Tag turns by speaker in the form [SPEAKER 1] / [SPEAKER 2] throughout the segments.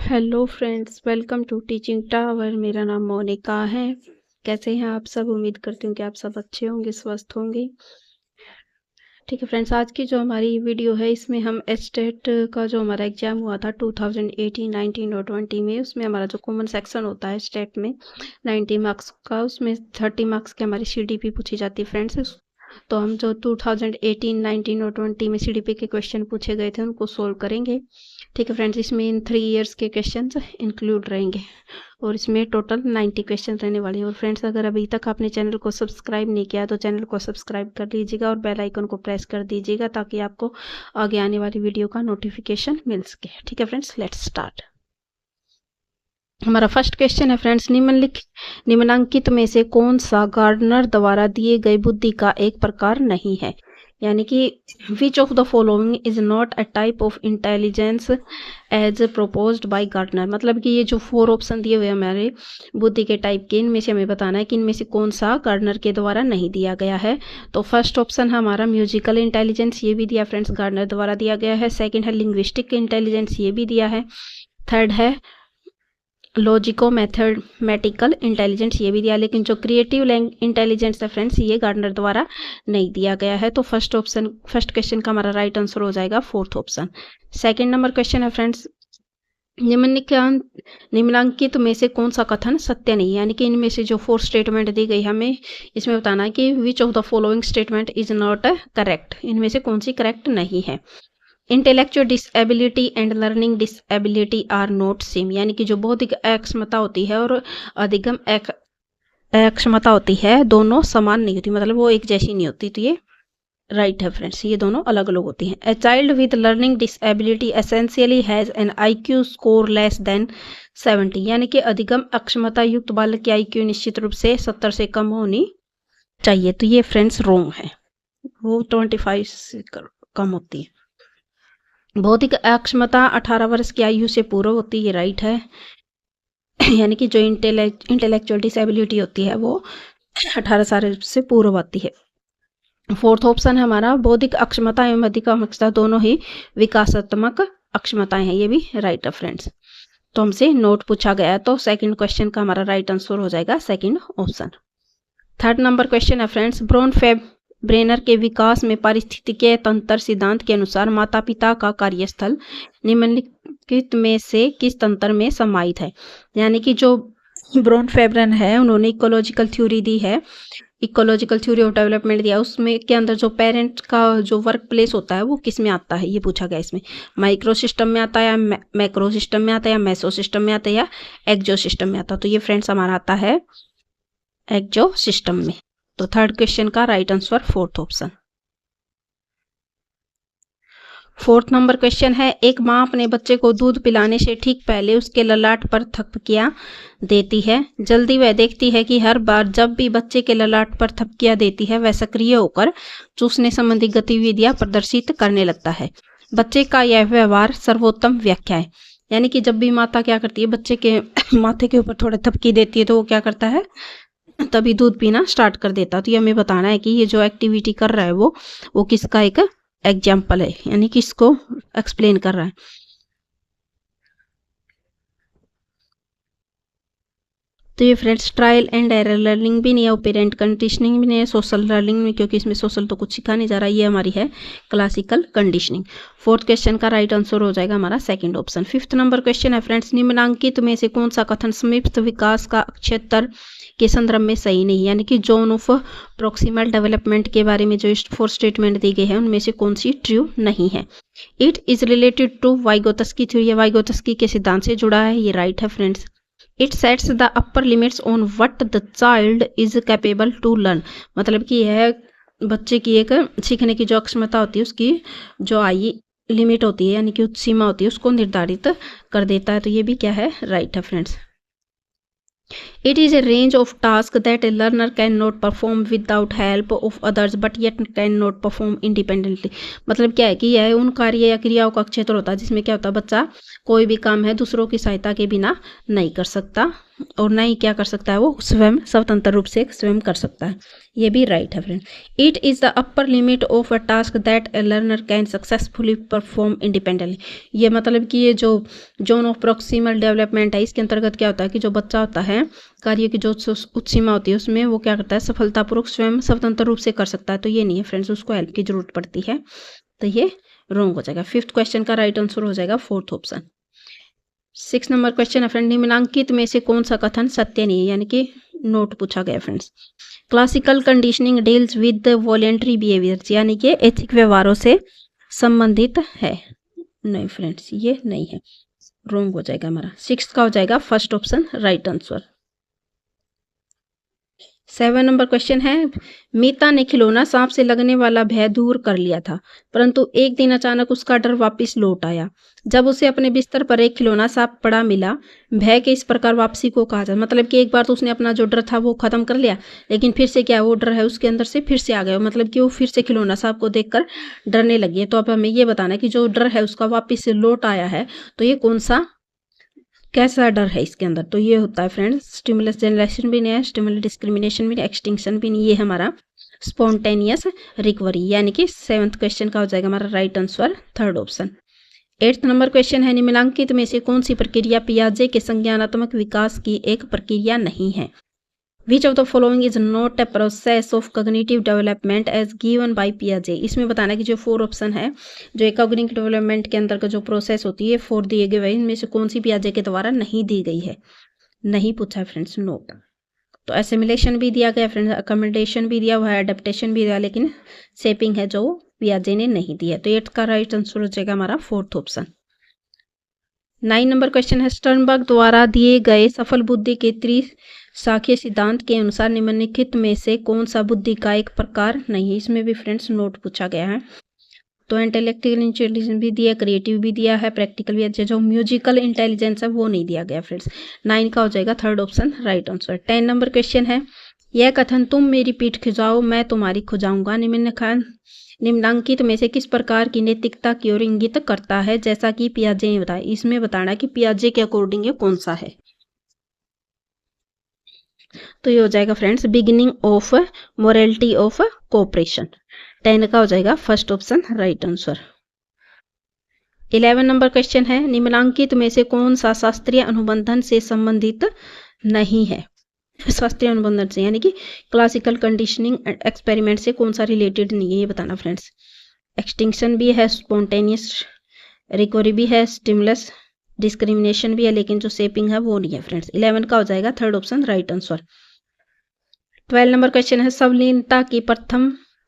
[SPEAKER 1] Hello friends, welcome to Teaching Tower. मेरा नाम मोनिका है। कैसे हैं आप सब? उम्मीद करती हूँ कि आप सब अच्छे होंगे, स्वस्थ होंगे। ठीक है फ्रेंड्स, आज की जो हमारी वीडियो है इसमें हम एस्टेट का जो हमारा एग्जाम हुआ था 2018, 19 और 20 में, उसमें हमारा जो कॉमन सेक्शन होता है स्टेट में 90 मार्क्स का, उसमें 30 मार्क्स की हमारी सीडीपी पूछी जाती है फ्रेंड्स। तो हम जो 2018, 19 और 20 में सीडीपी के क्वेश्चन पूछे गए थे उनको सोल्व करेंगे। ठीक है फ्रेंड्स, इसमें इन 3 इयर्स के क्वेश्चन इंक्लूड रहेंगे और इसमें टोटल 90 क्वेश्चन रहने वाले हैं। और फ्रेंड्स, अगर अभी तक आपने चैनल को सब्सक्राइब नहीं किया तो चैनल को सब्सक्राइब कर लीजिएगा और बेल आइकन को प्रेस कर दीजिएगा ताकि आपको आगे आने वाली वीडियो का नोटिफिकेशन मिल सके। ठीक है फ्रेंड्स, लेट्स स्टार्ट। हमारा फर्स्ट क्वेश्चन है फ्रेंड्स, निम्नलिखित में से कौन सा गार्डनर द्वारा दिए गए बुद्धि का एक प्रकार नहीं है? यानी कि which of the following is not a type of intelligence as proposed by Gardner. मतलब कि ये जो 4 ऑप्शन दिए हुए हमारे बुद्धि के टाइप के, इनमें से हमें बताना है कि इनमें से कौन सा गार्डनर के द्वारा नहीं दिया गया है। तो फर्स्ट ऑप्शन हमारा म्यूजिकल इंटेलिजेंस, ये भी दिया फ्रेंड्स गार्डनर द्वारा दिया गया है। सेकेंड है लिंग्विस्टिक इंटेलिजेंस, ये भी दिया है। थर्ड है लॉजिको मैथमेटिकल इंटेलिजेंस, ये भी दिया। लेकिन जो क्रिएटिव इंटेलिजेंस है फ्रेंड्स, ये गार्डनर द्वारा नहीं दिया गया है। तो फर्स्ट क्वेश्चन का हमारा राइट आंसर हो जाएगा 4th option. Second number question है फ्रेंड्स, निम्नलिखित में से कौन सा कथन सत्य नहीं है? यानी कि इनमें से जो 4 स्टेटमेंट दी गई हमें इसमें बताना है कि which of the following statement is not correct. इनमें से कौन सी करेक्ट नहीं है? Intellectual disability and learning disability are not same. यानी कि जो बौद्धिक अक्षमता होती है और अधिगम अक्षमता होती है, दोनों समान नहीं होती, मतलब वो एक जैसी नहीं होती। तो ये राइट है फ्रेंड्स, ये दोनों अलग अलग होती हैं। A child with learning disability essentially has an IQ score less than 70। यानी कि अधिगम अक्षमता युक्त बालक की IQ निश्चित रूप से 70 से कम होनी चाहिए। तो ये फ्रेंड्स रॉन्ग है, वो 25 से कम होती है। बौद्धिक अक्षमता 18 वर्ष की आयु से पूर्व होती है, ये राइट है। यानी कि जो इंटेलेक्चुअल डिसेबिलिटी होती है वो 18 साल से पूर्व आती है। 4th ऑप्शन है हमारा बौद्धिक अक्षमता एवं अधिगम अक्षमता दोनों ही विकासात्मक अक्षमताएं हैं, ये भी राइट है फ्रेंड्स। तो हमसे नोट पूछा गया है, तो सेकंड क्वेश्चन का हमारा राइट आंसर हो जाएगा second option. Third number question है फ्रेंड्स, ब्रेनर के विकास में पारिस्थितिकीय तंत्र सिद्धांत के अनुसार माता पिता का कार्यस्थल निम्नलिखित में से किस तंत्र में समाहित है? यानी कि जो ब्रॉन फेब्रन है उन्होंने इकोलॉजिकल थ्योरी दी है, इकोलॉजिकल थ्योरी ऑफ डेवलपमेंट दिया। उसमें के अंदर जो पेरेंट का जो वर्क प्लेस होता है वो किस में आता है, ये पूछा गया। इसमें माइक्रो सिस्टम में आता है या मैक्रो सिस्टम में आता है या मेसो सिस्टम में आता है या एक्जो सिस्टम में आता है? तो ये फ्रेंड्स हमारा आता है एक्जो सिस्टम में। तो थर्ड क्वेश्चन का right answer 4th option. 4th number question है, एक माँ अपने बच्चे को दूध पिलाने से ठीक पहले उसके ललाट पर थपकियां देती है। जल्दी वह देखती है कि हर बार जब भी बच्चे के ललाट पर थपकियां देती है वह सक्रिय होकर चूसने संबंधी गतिविधियां प्रदर्शित करने लगता है। बच्चे का यह व्यवहार सर्वोत्तम व्याख्या है। यानी कि जब भी माता क्या करती है, बच्चे के माथे के ऊपर थोड़े थपकी देती है तो वो क्या करता है, तभी दूध पीना स्टार्ट कर देता। तो ये हमें बताना है कि ये जो एक्टिविटी कर रहा है वो किसका एक एग्जाम्पल है, यानी किसको एक्सप्लेन कर रहा है। तो ये friends trial and error learning भी नहीं है, ऑपरेंट कंडीशनिंग भी नहीं है, सोशल लर्निंग में, क्योंकि इसमें सोशल तो कुछ सिखा नहीं जा रहा। ये हमारी है क्लासिकल कंडीशनिंग। 4th क्वेश्चन का राइट आंसर हो जाएगा हमारा second option. 5th number question है फ्रेंड्स, निम्नलिखित में से कौन सा कथन संयुक्त विकास का क्षेत्र के संदर्भ में सही नहीं? यानी कि जोन ऑफ प्रोक्सिमल डेवलपमेंट के बारे में जो 4 स्टेटमेंट दी गई है उनमें से कौन सी ट्रू नहीं है? It is related to Vygotsky theory, Vygotsky के सिद्धांत से जुड़ा है, ये राइट है friends. It sets the upper limits on what the child is capable to learn. मतलब कि यह बच्चे की एक सीखने की जो अक्षमता होती है उसकी जो लिमिट होती है, यानी कि उच्च सीमा होती है, उसको निर्धारित कर देता है। तो ये भी क्या है, राइट है friends. It is a range of tasks that a learner cannot perform without help of others but yet cannot perform independently। मतलब क्या है कि यह उन कार्य या क्रियाओं का क्षेत्र होता है जिसमें क्या होता है, बच्चा कोई भी काम है दूसरों की सहायता के बिना नहीं कर सकता, और ना ही क्या कर सकता है, वो स्वयं स्वतंत्र रूप से स्वयं कर सकता है। ये भी राइट है friend. It is the upper limit of a task that A learner can successfully perform independently. ये मतलब कि ये जो जोन ऑफ प्रॉक्सिमल डेवलपमेंट है, इसके अंतर्गत क्या होता है कि जो बच्चा होता है कार्य की जो उच्च सीमा होती है उसमें वो क्या करता है, सफलतापूर्वक स्वयं स्वतंत्र रूप से कर सकता है। तो ये नहीं है फ्रेंड्स, उसको हेल्प की जरूरत पड़ती है। तो ये रॉन्ग हो जाएगा। 5th क्वेश्चन का राइट आंसर हो जाएगा 4th ऑप्शन। 6 नंबर क्वेश्चन है फ्रेंड, निम्नलिखित में से कौन सा कथन सत्य नहीं है, यानी कि नोट पूछा गया friends. Classical conditioning deals with voluntary behaviours, यानी कि ऐच्छिक व्यवहारों से संबंधित है। नहीं फ्रेंड्स, ये नहीं है, रॉन्ग हो जाएगा हमारा। 6 का हो जाएगा 1st option right answer. 7 number question है, मीता ने खिलौना सांप से लगने वाला भय दूर कर लिया था, परंतु एक दिन अचानक उसका डर वापस लौट आया। जब उसे अपने बिस्तर पर एक खिलौना सांप पड़ा मिला, भय के इस प्रकार वापसी को कहा जाता। मतलब कि एक बार तो उसने अपना जो डर था वो खत्म कर लिया, लेकिन फिर से क्या वो डर है उसके अंदर से फिर से आ गया, मतलब कि वो फिर से खिलौना सांप को देखकर डरने लगी है। तो अब हमें ये बताना है कि जो डर है उसका वापस से लौट आया है, तो ये कौन सा कैसा डर है इसके अंदर। तो ये होता है फ्रेंड्स, स्टिमुलस जनरेशन भी नहीं है, स्टिमुलस डिस्क्रिमिनेशन भी नहीं, एक्सटिंक्शन भी नहीं, ये हमारा स्पॉन्टेनियस रिकवरी, यानी कि 7th क्वेश्चन का हो जाएगा हमारा right answer 3rd option. 8th number question है, निम्नलिखित में से कौन सी प्रक्रिया पियाजे के संज्ञानात्मक विकास की एक प्रक्रिया नहीं है। Which of the following is not a process of cognitive development as given by Piaget। इसमें बताना है कि जो 4 ऑप्शन है, जो एक कॉग्निटिव डेवलपमेंट के अंतर्गत जो प्रोसेस होती है 4 दिए गए हैं, इनमें से कौन सी पियाजे के द्वारा नहीं दी गई है। नहीं पूछा है फ्रेंड्स, नो। तो एसिमिलेशन भी दिया गया फ्रेंड्स, अकोमोडेशन भी दिया हुआ है, अडेप्टेशन भी दिया, लेकिन शेपिंग है जो पियाजे ने नहीं दिया। तो 8 का राइट आंसर हो जाएगा हमारा 4th ऑप्शन। 9 नंबर क्वेश्चन है, स्टर्नबर्ग द्वारा दिए गए सफल बुद्धि के त्रिशाखीय सिद्धांत के अनुसार निम्नलिखित में से कौन सा बुद्धि का एक प्रकार नहीं है। इसमें भी फ्रेंड्स नोट पूछा गया है। तो इंटेलेक्चुअल इंटेलिजेंस भी दिया, क्रिएटिव भी दिया है, प्रैक्टिकल भी दिया, जो म्यूजिकल इंटेलिजेंस है वो नहीं दिया गया फ्रेंड्स। 9 का हो जाएगा 3rd option right answer. 10 number question है, यह कथन तुम मेरी पीठ खिजाओ मैं तुम्हारी खुजाऊंगा निम्नलिखित में से किस प्रकार की नैतिकता की ओर इंगित करता है, जैसा कि पियाजे ने बताया। इसमें बताना कि पियाजे के अकॉर्डिंग ये कौन सा है। तो ये हो जाएगा friends beginning of morality of cooperation. 10 का हो जाएगा 1st option right answer. 11 number question है, निम्नलिखित में से कौन सा शास्त्रीय अनुबंधन से संबंधित नहीं है। शास्त्रीय अनुबंधन से यानी कि क्लासिकल कंडीशनिंग एक्सपेरिमेंट से कौन सा रिलेटेड नहीं है, ये बताना फ्रेंड्स। एक्सटिंक्शन भी है, स्पॉन्टेनियस रिकवरी भी है, स्टिमुलस डिस्क्रिमिनेशन भी है, लेकिन जो शेपिंग है वो नहीं है फ्रेंड्स। 11 का हो जाएगा 3rd option right answer. 12 number question है, संलीनता की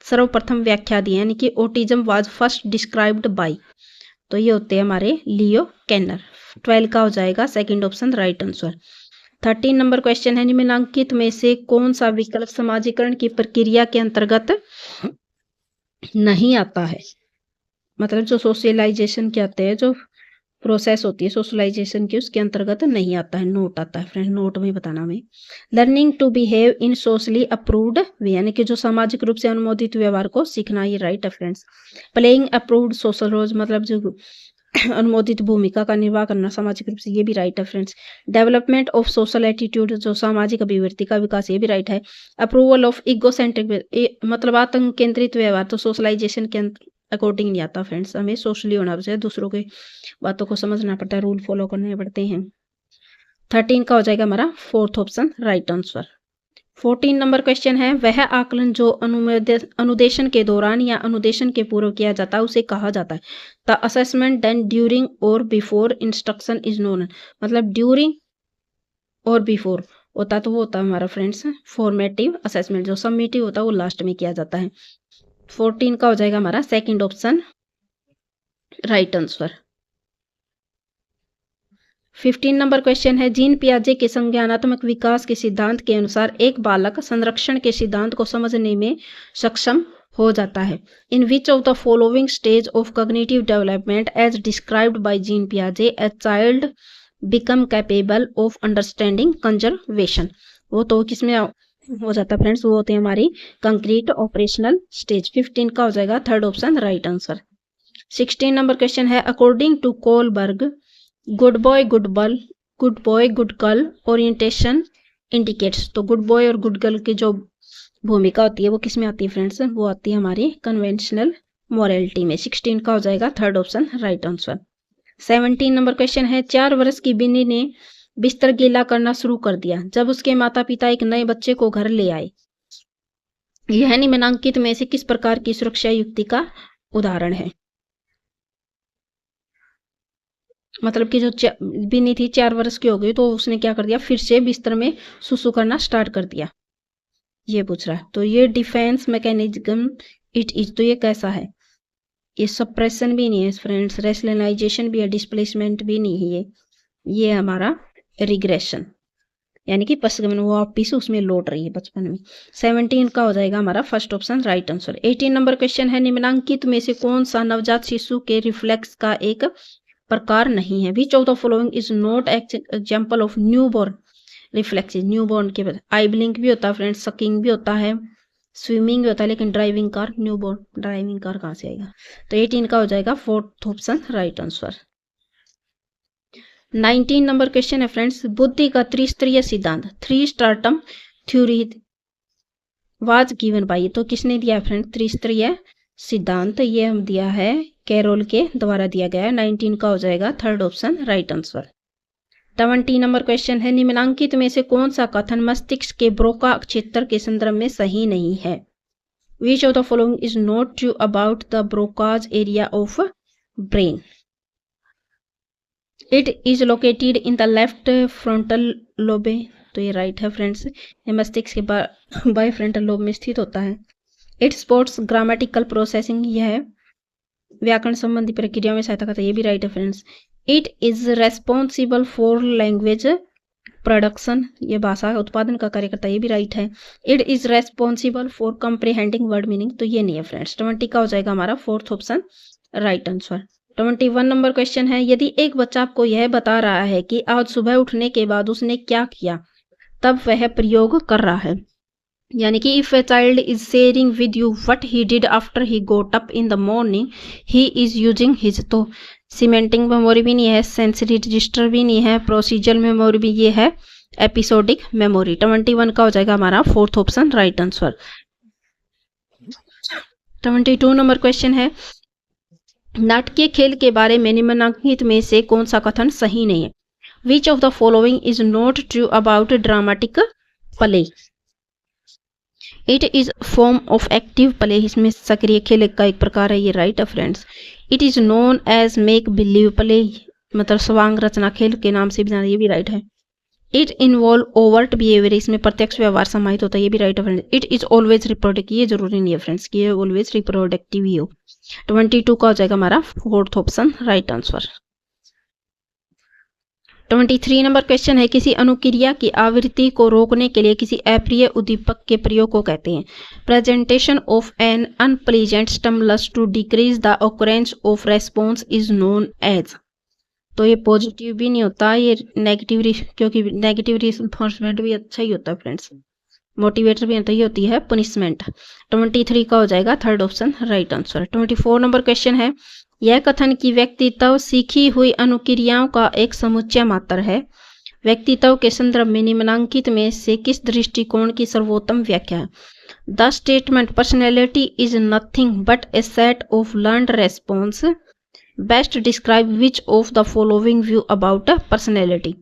[SPEAKER 1] सर्वप्रथम व्याख्या दी, यानी कि autism was first described bye. तो ये होते हैं हमारे लियो कैनर। 12 का हो जाएगा 2nd option right answer. 13 number question है, निम्नलिखित में से कौन सा विकल्प समाजीकरण की प्रक्रिया के अंतर्गत नहीं आता है। मतलब जो सोशलाइजेशन कहते हैं, जो प्रोसेस होती है सोशलाइजेशन की, उसके अंतर्गत नहीं आता है। नोट आता है फ्रेंड, नोट में बताना हमें। Learning to behave in socially approved way, यानी कि जो सामाजिक रूप से अनुमोदित व्यवहार को सीखना, ये राइट है friends. Playing approved social roles, मतलब जो अनुमोदित भूमिका का निर्वाह करना सामाजिक रूप से, ये भी राइट है friends. Development of social attitude, जो सामाजिक अभिवृत्ति का विकास, ये भी राइट है। अप्रूवल ऑफ इगोसेंट्रिक, मतलब आतंक केंद्रित व्यवहार, तो सोशलाइजेशन के अकॉर्डिंग नहीं आता फ्रेंड्स। हमें सोशली होना चाहिए, दूसरों के बातों को समझना पड़ता है, रूल फॉलो करने पड़ते हैं। 13 का हो जाएगा हमारा 4th option right answer. 14 number question है, वह आकलन जो अनुदेशन के दौरान या अनुदेशन के पूर्व किया जाता है उसे कहा जाता है। द असेसमेंट डन ड्यूरिंग और बिफोर इंस्ट्रक्शन इज नोन, मतलब ड्यूरिंग और बिफोर होता तो वो होता है हमारा फ्रेंड्स फॉर्मेटिव असेसमेंट, जो सबमिटिव होता है वो लास्ट में किया जाता है। 14 का हो जाएगा हमारा 2nd option right answer. 15 number question है, जीन पियाजे के संज्ञानात्मक विकास के सिद्धांत के अनुसार एक बालक संरक्षण के सिद्धांत को समझने में सक्षम हो जाता है। In which of the following stage of cognitive development as described by Jean पियाजे a child become capable of understanding conservation. वो तो किसमें हो जाता है फ्रेंड्स, वो होते हैं हमारी कंक्रीट ऑपरेशनल स्टेज। 15 का हो जाएगा 3rd option right answer. 16 number question है, according to Kohlberg good boy good boy good girl orientation indicates. तो गुड बॉय और गुड गर्ल की जो भूमिका होती है वो किस में आती है फ्रेंड्स, वो आती है हमारी कन्वेंशनल मॉरलिटी में। 16 का हो जाएगा third option right answer. 17 number question है, 4 वर्ष की बिन्नी ने बिस्तर गीला करना शुरू कर दिया जब उसके माता पिता एक नए बच्चे को घर ले आए। यह निम्नलिखित में से किस प्रकार की सुरक्षा युक्ति का उदाहरण है। मतलब कि जो बिन्नी थी 4 वर्ष की हो गई तो उसने क्या कर दिया, फिर से बिस्तर में सुसु करना स्टार्ट कर दिया, ये पूछ रहा है। तो ये डिफेंस मैकेनिज्म इट इज, तो ये कैसा है, ये सप्रेशन भी नहीं है फ्रेंड्स, रेशनलाइजेशन भी है, डिस्प्लेसमेंट भी नहीं है, ये हमारा रिग्रेशन, यानी कि पश्चिम वो वापिस उसमें लौट रही है बचपन में। 17 का हो जाएगा हमारा first option right answer. 18 number question है, निम्नलिखित में से कौन सा नवजात शिशु के रिफ्लेक्स का एक प्रकार नहीं है। Which of the following is not example of newborn reflexes. Newborn के बाद आई ब्लिंक भी होता है फ्रेंड्स, सकिंग भी होता है, स्विमिंग भी होता है, लेकिन driving car, newborn driving car कहाँ से आएगा। तो 18 का हो जाएगा fourth option right answer. 19 number question है फ्रेंड्स, बुद्धि का त्रिस्तरीय सिद्धांत 3 स्ट्राटम थ्योरी वाज गिवन बाय। तो किसने दिया है फ्रेंड त्रिस्तरीय सिद्धांत, ये हम दिया है कैरोल के द्वारा दिया गया है। 19 का हो जाएगा third option right answer. 20 number question है, निम्नलिखित में से कौन सा कथन मस्तिष्क के ब्रोका क्षेत्र के संदर्भ में सही नहीं है। Which of the following is not true about the Broca's area of brain. It is located in the left frontal lobe. तो ये राइट है फ्रेंड्स, ये मस्तिष्क के बाय फ्रंटल लोब में स्थित होता है। इट सपोर्ट्स ग्रामेटिकल प्रोसेसिंग, यह है व्याकरण संबंधी प्रक्रिया में सहायता करता है, ये भी राइट है friends. It is responsible for language production, ये भाषा उत्पादन का कार्य करता है, ये भी राइट है। It is responsible for comprehending word meaning, तो ये नहीं है फ्रेंड्स। 20 का हो जाएगा हमारा fourth option right answer. 21 number question है, यदि एक बच्चा आपको यह बता रहा है कि आज सुबह उठने के बाद उसने क्या किया, तब वह प्रयोग कर रहा है। यानी कि if a child is sharing with you what he did after he goat up in the morning he is using his. तो सीमेंटिंग मेमोरी भी नहीं है, सेंसरी रजिस्टर भी नहीं है, प्रोसीजरल मेमोरी भी, ये है एपिसोडिक मेमोरी। 21 का हो जाएगा हमारा fourth option right answer. 22 number question है, नाटकीय खेल के बारे में निम्नलिखित में से कौन सा कथन सही नहीं है। Which of the following is not true about dramatic play. It is form of active play, इसमें सक्रिय खेल का एक प्रकार है, ये राइट है friends. It is known as make believe play, मतलब स्वांग रचना खेल के नाम से भी जाना, ये भी राइट है। इट इन्वॉल्व ओवर्ट बिहेवियर, इसमें प्रत्यक्ष व्यवहार समाहित होता है, ये भी राइट है friends. It is always reproductive, ये जरूरी नहीं है फ्रेंड्स कि ये ऑलवेज रिप्रोडक्टिव ही हो। 22 का हो जाएगा हमारा fourth option right answer. 23 number question है, किसी अनुक्रिया की आवृत्ति को रोकने के लिए किसी अप्रिय उद्दीपक के प्रयोग को कहते हैं। Presentation of an unpleasant stimulus to decrease the occurrence of response is known as. तो ये पॉजिटिव भी नहीं होता, ये नेगेटिव, क्योंकि नेगेटिव रिइंफोर्समेंट भी अच्छा ही होता है फ्रेंड्स, मोटिवेटर भी होता ही होती है पनिशमेंट। 23 का हो जाएगा third option right answer. 24 number question है, यह कथन कि व्यक्तित्व सीखी हुई अनुक्रियाओं का एक समुच्चय मात्र है, व्यक्तित्व के संदर्भ में निम्नलिखित में से किस दृष्टिकोण की सर्वोत्तम व्याख्या है। The statement personality is nothing but A set of learned response best describe which of the following view about personality.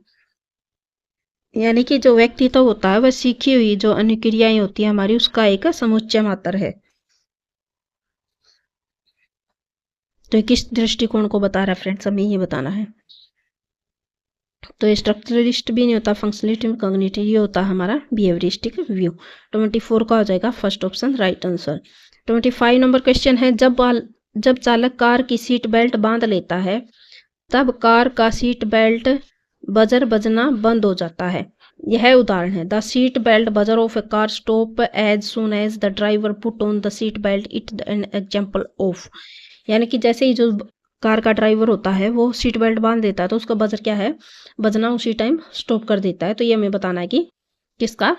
[SPEAKER 1] यानी कि जो व्यक्तित्व होता है वह सीखी हुई जो अनुक्रियाएं होती है हमारी, उसका एक समुच्चय मात्र है। तो किस दृष्टिकोण को बता रहा है फ्रेंड्स, हमें ये बताना है। तो स्ट्रक्चरलिस्ट भी नहीं होता, फंक्शनलिस्ट में कॉग्निटिव, ये होता है हमारा बिहेवियरिस्टिक व्यू। 24 का हो जाएगा first option right answer. 25 number question है, जब चालक कार की सीट बेल्ट बांध लेता है तब कार का सीट बेल्ट बजर बजना बंद हो जाता है। यह उदाहरण है। The seat belt buzzer of a car stop as soon as the driver put on the seat belt, it an example of. यानी कि जैसे ही जो कार का ड्राइवर होता है वो सीट बेल्ट बांध देता है तो उसका बजर क्या है, बजना उसी टाइम स्टॉप कर देता है। तो ये हमें बताना है कि किसका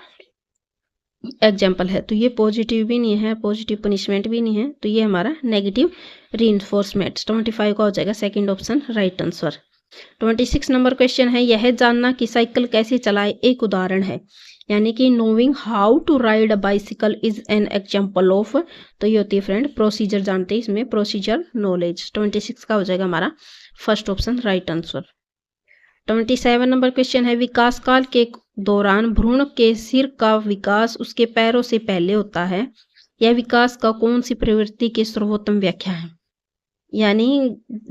[SPEAKER 1] एग्जाम्पल है। तो ये पॉजिटिव भी नहीं है, पॉजिटिव पनिशमेंट भी नहीं है, तो ये हमारा नेगेटिव रीइंफोर्समेंट। 25 का हो जाएगा second option right answer. 26 number question है, यह जानना कि साइकिल कैसे चलाए एक उदाहरण है, यानी कि knowing how to ride a bicycle is an example of. तो ये होती है फ्रेंड प्रोसीजर, जानते हैं इसमें प्रोसीजर नॉलेज। 26 का हो जाएगा हमारा first option right answer. 27 number question है, विकास काल के दौरान भ्रूण के सिर का विकास उसके पैरों से पहले होता है, यह विकास का कौन सी प्रवृत्ति की सर्वोत्तम व्याख्या है। यानी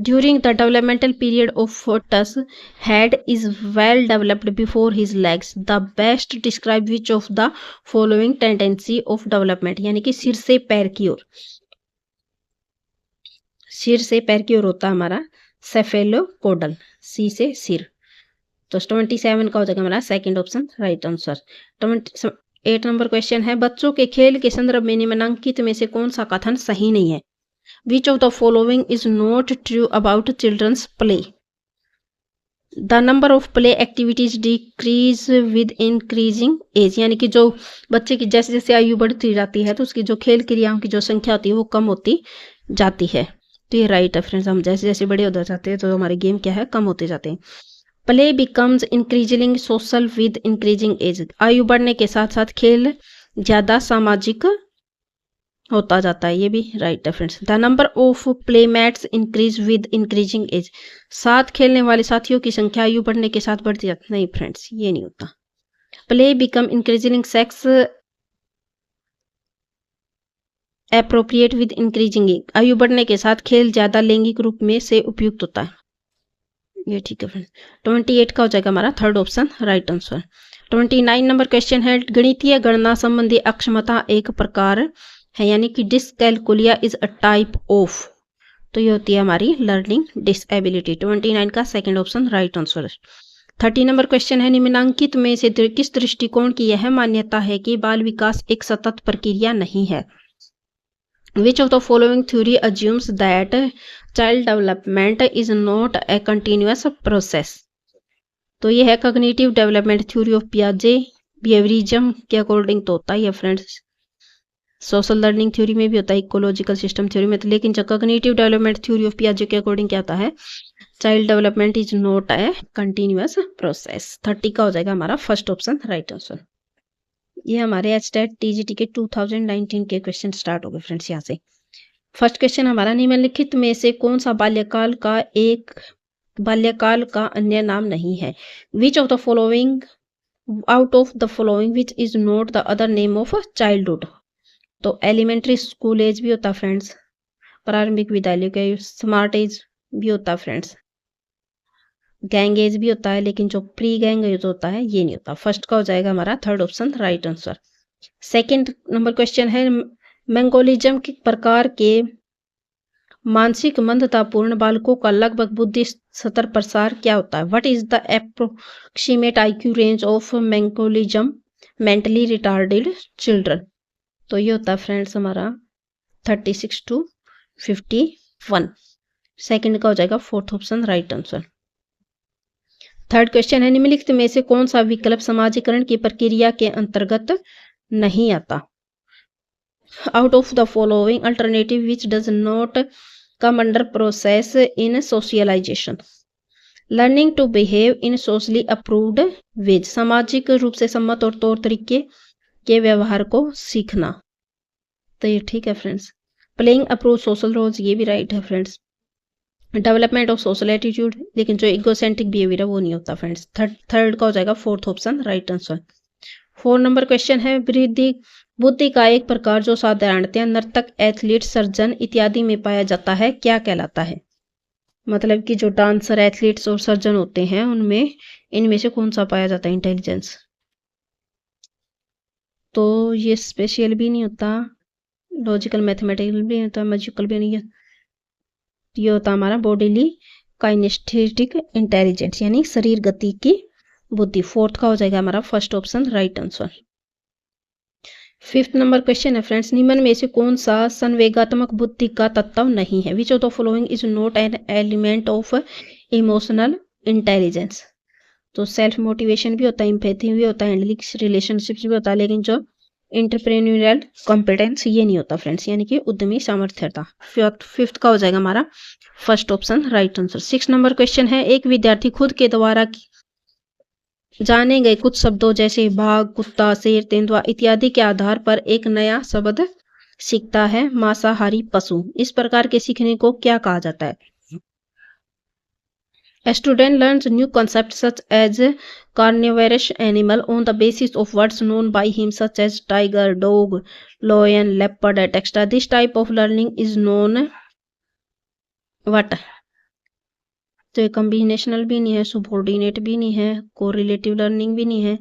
[SPEAKER 1] during the developmental period of photos head is well developed before his legs, the best describe which of the following tendency of development. यानी कि सिर से पैर की ओर, सिर से पैर की ओर होता है हमारा सेफेलोपोडल, सी से सिर। तो 27 का हो जाएगा हमारा second option right answer. 28 number question है, बच्चों के खेल के संदर्भ में निम्नलिखित में से कौन सा कथन सही नहीं है। Which of the following is not true about children's play? The number of play activities decrease with increasing age। यानी कि जो बच्चे की जैसे जैसे आयु बढ़ती जाती है तो उसकी जो खेल क्रियाओं की जो संख्या होती है वो कम होती जाती है। तो ये राइट है फ्रेंड्स, हम जैसे जैसे बड़े होते जाते हैं तो हमारे गेम क्या है, कम होते जाते हैं। Play becomes increasing social with increasing age. आयु बढ़ने के साथ साथ खेल ज़्यादा सामाजिक होता जाता है, ये भी राइट है friends. The number of playmates increase with increasing age. साथ खेलने वाले साथियों की संख्या आयु बढ़ने के साथ बढ़ती जाती, नहीं फ्रेंड्स ये नहीं होता। Play become increasing sex appropriate with increasing age. आयु बढ़ने के साथ खेल ज्यादा लैंगिक रूप में से उपयुक्त होता है, ये ठीक है फ्रेंड्स। 28 का हो जाएगा हमारा third option right answer. 29 number question है, गणितीय गणना संबंधी अक्षमता एक प्रकार है, यानी कि dyscalculia is a type of. तो ये होती है हमारी लर्निंग डिसेबिलिटी। 29 का second option right answer. 30 number question है, निम्नलिखित में से किस दृष्टिकोण की यह मान्यता है कि बाल विकास एक सतत प्रक्रिया नहीं है। Which of the following theory assumes that child development is not a continuous process. तो ये है कॉग्निटिव डेवलपमेंट थ्योरी ऑफ पियाजे, बिहेवियरिज्म के अकॉर्डिंग तो होता ही है फ्रेंड्स, सोशल लर्निंग थ्योरी में भी होता है, इकोलॉजिकल सिस्टम थ्योरी में। तो लेकिन जो कॉग्निटिव डेवलपमेंट थ्योरी ऑफ पियाजे के अकॉर्डिंग क्या आता है, child development is not a continuous process. 30 का हो जाएगा हमारा फर्स्ट ऑप्शन राइट आंसर। ये हमारे एचटेट टीजीटी के 2019 के क्वेश्चन स्टार्ट हो गए फ्रेंड्स। यहाँ से फर्स्ट क्वेश्चन हमारा, निम्नलिखित में से कौन सा बाल्यकाल का अन्य नाम नहीं है। Which of the following out of the following which is not the other name of childhood. तो एलिमेंट्री स्कूल एज भी होता है फ्रेंड्स, प्रारंभिक विद्यालय का स्मार्ट एज भी होता है फ्रेंड्स, गैंग एज भी होता है, लेकिन जो प्री गैंग एज होता है ये नहीं होता। फर्स्ट का हो जाएगा हमारा third option right answer. Second number question है, मैंगोलिज्म के प्रकार के मानसिक मंदतापूर्ण बालकों का लगभग बुद्धि स्तर प्रसार क्या होता है। What is the approximate IQ range of mongolism mentally retarded children. तो ये होता है फ्रेंड्स हमारा 36 to 51। सेकंड का हो जाएगा fourth option right answer. Third question है, निम्नलिखित में से कौन सा विकल्प समाजीकरण की प्रक्रिया के अंतर्गत नहीं आता। Out of the following alternative which does not come under process in socialisation. Learning to behave in socially approved ways. सामाजिक रूप से सम्मत और तौर तरीके के व्यवहार को सीखना, तो ये ठीक है friends. Playing approve social roles, ये भी राइट है friends. Development of social attitude, लेकिन जो इगोसेंट्रिक बिहेवियर है वो नहीं होता फ्रेंड्स। थर्ड का हो जाएगा fourth option right answer. 4 number question है, बुद्धि का एक प्रकार जो साधारणतः नर्तक, एथलीट, सर्जन इत्यादि में पाया जाता है क्या कहलाता है। मतलब कि जो डांसर, एथलीट्स और सर्जन होते हैं उनमें इनमें से कौन सा पाया जाता है इंटेलिजेंस। तो ये स्पेशल भी नहीं होता, लॉजिकल मैथमेटिकल भी नहीं होता, मैजिकल भी नहीं है। ये होता हमारा बॉडीली काइनेस्थेटिक इंटेलिजेंस, यानी शरीर गति की बुद्धि। फोर्थ का हो जाएगा हमारा first option right answer. 5th number question है फ्रेंड्स, निम्न में से कौन सा संवेगात्मक बुद्धि का तत्व नहीं है। Which of the following is not an element of emotional intelligence. तो सेल्फ मोटिवेशन भी होता है, एम्पैथी भी होता है, हैंडलिंग रिलेशनशिप्स भी होता है, लेकिन जो इंटरप्रेन्योरियल कॉम्पिटेंस ये नहीं होता फ्रेंड्स, यानी कि उद्यमी सामर्थ्यता। फिफ्थ का हो जाएगा हमारा first option right answer. 6 number question है, एक विद्यार्थी खुद के द्वारा जाने गए कुछ शब्दों जैसे बाघ, कुत्ता, शेर, तेंदुआ इत्यादि के आधार पर एक नया शब्द सीखता है। मांसाहारी पशु, इस प्रकार के सीखने को क्या कहा जाता है? A student learns new concepts such as carnivorous animal on the basis of words known by him such as tiger, dog, lion, leopard, etc. This type of learning is known what? तो ये combinational भी नहीं है, सुबऑर्डिनेट भी नहीं है, correlative learning भी नहीं है,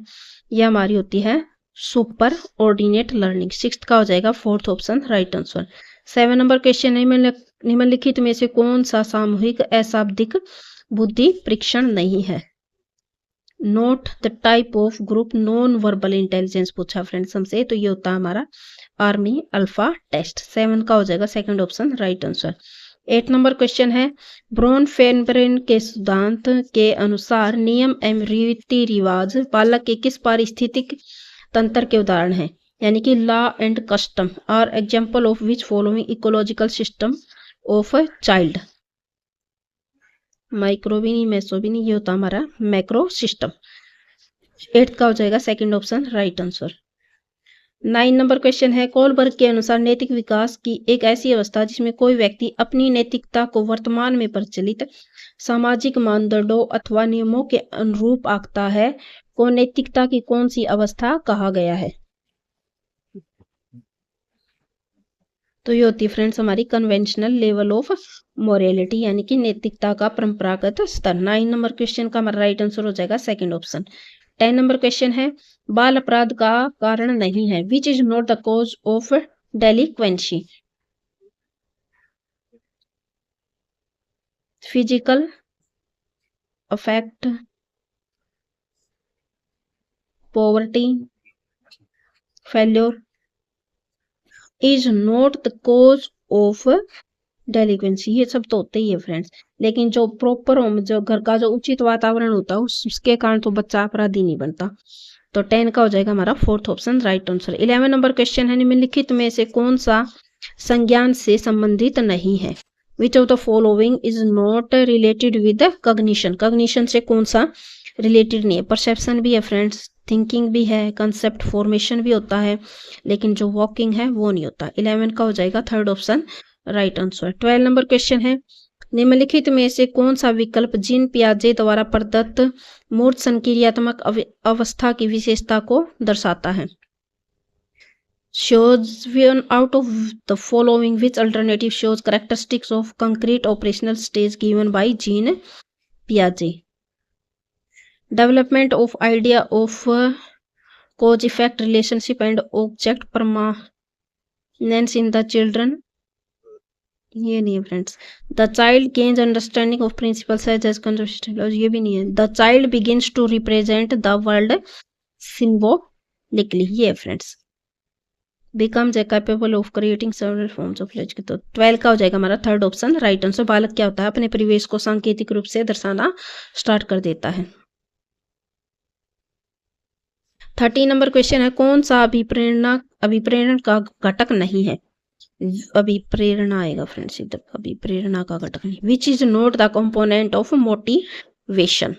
[SPEAKER 1] यह हमारी होती है सुपर ऑर्डिनेट लर्निंग। 6th का हो जाएगा fourth option right answer. 7 number question है, निम्नलिखित में से कौन सा सामूहिक अशाब्दिक बुद्धि परीक्षण नहीं है? Note the type of group non verbal intelligence पूछा फ्रेंड्स हमसे, तो ये होता है हमारा आर्मी अल्फा टेस्ट। 7 का हो जाएगा second option right answer. 8 number question है, ब्रॉन फेनब्रेन के सिद्धांत के अनुसार नियम एवं रीति रिवाज बालक के किस पारिस्थितिक तंत्र के उदाहरण हैं? यानी कि law and custom are example of which following ecological system of child? Micro भी नहीं, मेसो भी नहीं, ये होता हमारा मैक्रो सिस्टम। 8th का हो जाएगा second option right answer. 9 number question है, कोलबर्ग के अनुसार नैतिक विकास की एक ऐसी अवस्था जिसमें कोई व्यक्ति अपनी नैतिकता को वर्तमान में प्रचलित सामाजिक मानदंडों अथवा नियमों के अनुरूप आंकता है, को नैतिकता की कौन सी अवस्था कहा गया है? तो ये होती है फ्रेंड्स हमारी कन्वेंशनल लेवल ऑफ मोरालिटी, यानी कि नैतिकता का परंपरागत स्तर। 9 नंबर क्वेश्चन का हमारा राइट आंसर हो जाएगा सेकंड ऑप्शन। 10 नंबर क्वेश्चन है, बाल अपराध का कारण नहीं है, which is not the cause of delinquency? Physical affect, poverty, failure is not the cause of delinquency. ये सब तो होते ही है फ्रेंड्स, लेकिन जो प्रॉपर जो घर का जो उचित वातावरण होता है उसके कारण तो बच्चा अपराधी नहीं बनता। तो 10 का हो जाएगा हमारा fourth option right answer. 11 number question है, निम्नलिखित में से कौन सा संज्ञान से संबंधित नहीं है? Which of the following is not related with cognition? Cognition से कौन सा रिलेटेड नहीं है? परसेप्शन भी है फ्रेंड्स, थिंकिंग भी है, कंसेप्ट फॉर्मेशन भी होता है, लेकिन जो वॉकिंग है वो नहीं होता। 11 का हो जाएगा third option right answer. 12 number question है, निम्नलिखित में से कौन सा विकल्प जीन पियाजे द्वारा प्रदत्त मूर्त संक्रियात्मक अवस्था की विशेषता को दर्शाता है? shows one out of the following which alternative shows characteristics of concrete operational stage given by Jean Piaget? Development of idea of cause effect relationship and object permanence in the children, ये नहीं है friends. The child gains understanding of principles such as conservation, ये भी नहीं है। The child begins to represent the world symbolically, ये है friends. Becomes a capable of creating several forms of logic. तो 12 का हो जाएगा हमारा थर्ड ऑप्शन राइट आंसर। बालक क्या होता है? अपने परिवेश को सांकेतिक रूप से दर्शाना स्टार्ट कर देता है। 13 नंबर क्वेश्चन है, कौन सा अभिप्रेरण का घटक नहीं है? अभिप्रेरणा आएगा फ्रेंड्स इधर, अभिप्रेरणा का घटक नहीं। विच is not the component of motivation?